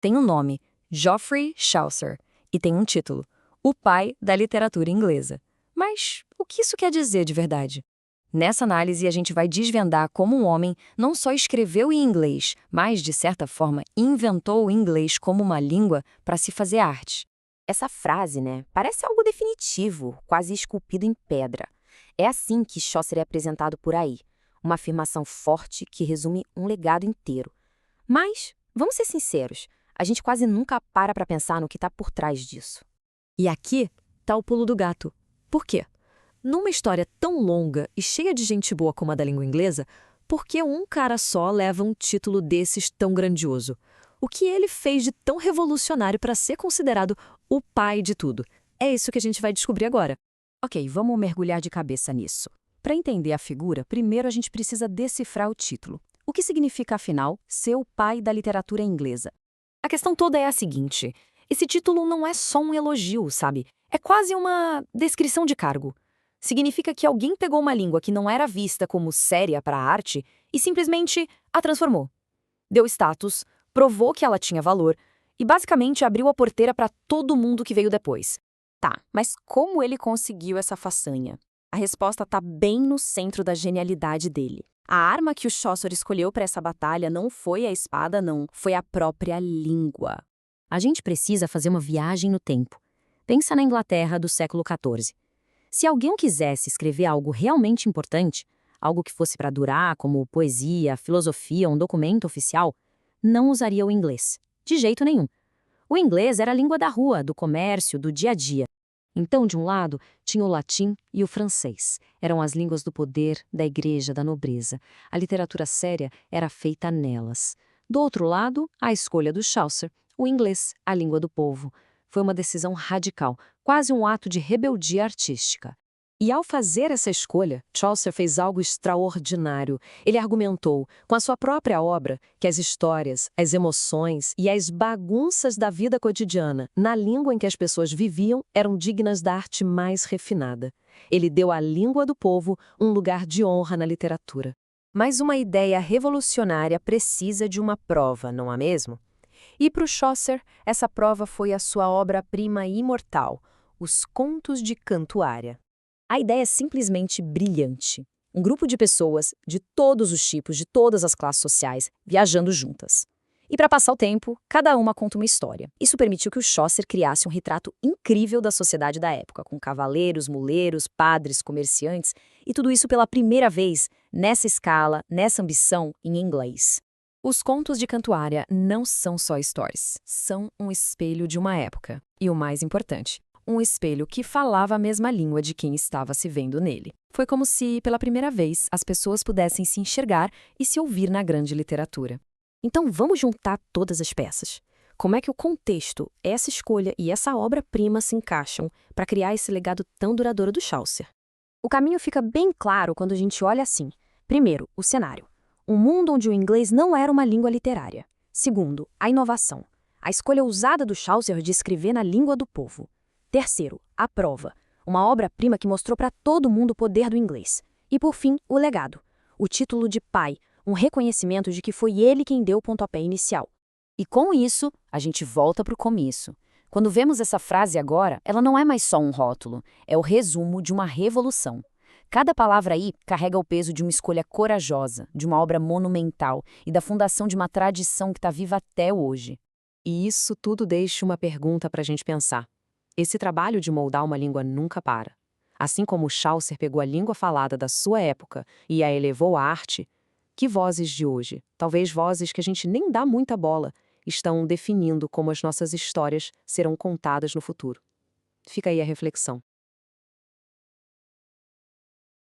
Tem um nome, Geoffrey Chaucer, e tem um título, O Pai da Literatura Inglesa. Mas o que isso quer dizer de verdade? Nessa análise, a gente vai desvendar como um homem não só escreveu em inglês, mas, de certa forma, inventou o inglês como uma língua para se fazer arte. Essa frase, né, parece algo definitivo, quase esculpido em pedra. É assim que Chaucer é apresentado por aí. Uma afirmação forte que resume um legado inteiro. Mas, vamos ser sinceros, a gente quase nunca para pensar no que está por trás disso. E aqui tá o pulo do gato. Por quê? Numa história tão longa e cheia de gente boa como a da língua inglesa, por que um cara só leva um título desses tão grandioso? O que ele fez de tão revolucionário para ser considerado o pai de tudo? É isso que a gente vai descobrir agora. Ok, vamos mergulhar de cabeça nisso. Para entender a figura, primeiro a gente precisa decifrar o título. O que significa, afinal, ser o pai da literatura inglesa? A questão toda é a seguinte: esse título não é só um elogio, sabe? É quase uma descrição de cargo. Significa que alguém pegou uma língua que não era vista como séria para a arte e simplesmente a transformou. Deu status, provou que ela tinha valor e basicamente abriu a porteira para todo mundo que veio depois. Tá, mas como ele conseguiu essa façanha? A resposta está bem no centro da genialidade dele. A arma que o Chaucer escolheu para essa batalha não foi a espada, não, foi a própria língua. A gente precisa fazer uma viagem no tempo. Pensa na Inglaterra do século XIV. Se alguém quisesse escrever algo realmente importante, algo que fosse para durar, como poesia, filosofia, um documento oficial, não usaria o inglês. De jeito nenhum. O inglês era a língua da rua, do comércio, do dia a dia. Então, de um lado, tinha o latim e o francês. Eram as línguas do poder, da igreja, da nobreza. A literatura séria era feita nelas. Do outro lado, a escolha do Chaucer, o inglês, a língua do povo. Foi uma decisão radical, quase um ato de rebeldia artística. E ao fazer essa escolha, Chaucer fez algo extraordinário. Ele argumentou, com a sua própria obra, que as histórias, as emoções e as bagunças da vida cotidiana, na língua em que as pessoas viviam, eram dignas da arte mais refinada. Ele deu à língua do povo um lugar de honra na literatura. Mas uma ideia revolucionária precisa de uma prova, não é mesmo? E para o Chaucer, essa prova foi a sua obra-prima imortal, Os Contos de Cantuária. A ideia é simplesmente brilhante. Um grupo de pessoas, de todos os tipos, de todas as classes sociais, viajando juntas. E para passar o tempo, cada uma conta uma história. Isso permitiu que o Chaucer criasse um retrato incrível da sociedade da época, com cavaleiros, muleiros, padres, comerciantes, e tudo isso pela primeira vez, nessa escala, nessa ambição, em inglês. Os contos de Cantuária não são só stories, são um espelho de uma época. E o mais importante, um espelho que falava a mesma língua de quem estava se vendo nele. Foi como se, pela primeira vez, as pessoas pudessem se enxergar e se ouvir na grande literatura. Então vamos juntar todas as peças. Como é que o contexto, essa escolha e essa obra-prima se encaixam para criar esse legado tão duradouro do Chaucer? O caminho fica bem claro quando a gente olha assim. Primeiro, o cenário. Um mundo onde o inglês não era uma língua literária. Segundo, a inovação. A escolha ousada do Chaucer de escrever na língua do povo. Terceiro, a prova. Uma obra-prima que mostrou para todo mundo o poder do inglês. E por fim, o legado. O título de pai, um reconhecimento de que foi ele quem deu o pontapé inicial. E com isso, a gente volta para o começo. Quando vemos essa frase agora, ela não é mais só um rótulo, é o resumo de uma revolução. Cada palavra aí carrega o peso de uma escolha corajosa, de uma obra monumental e da fundação de uma tradição que está viva até hoje. E isso tudo deixa uma pergunta para a gente pensar. Esse trabalho de moldar uma língua nunca para. Assim como Chaucer pegou a língua falada da sua época e a elevou à arte, que vozes de hoje, talvez vozes que a gente nem dá muita bola, estão definindo como as nossas histórias serão contadas no futuro? Fica aí a reflexão.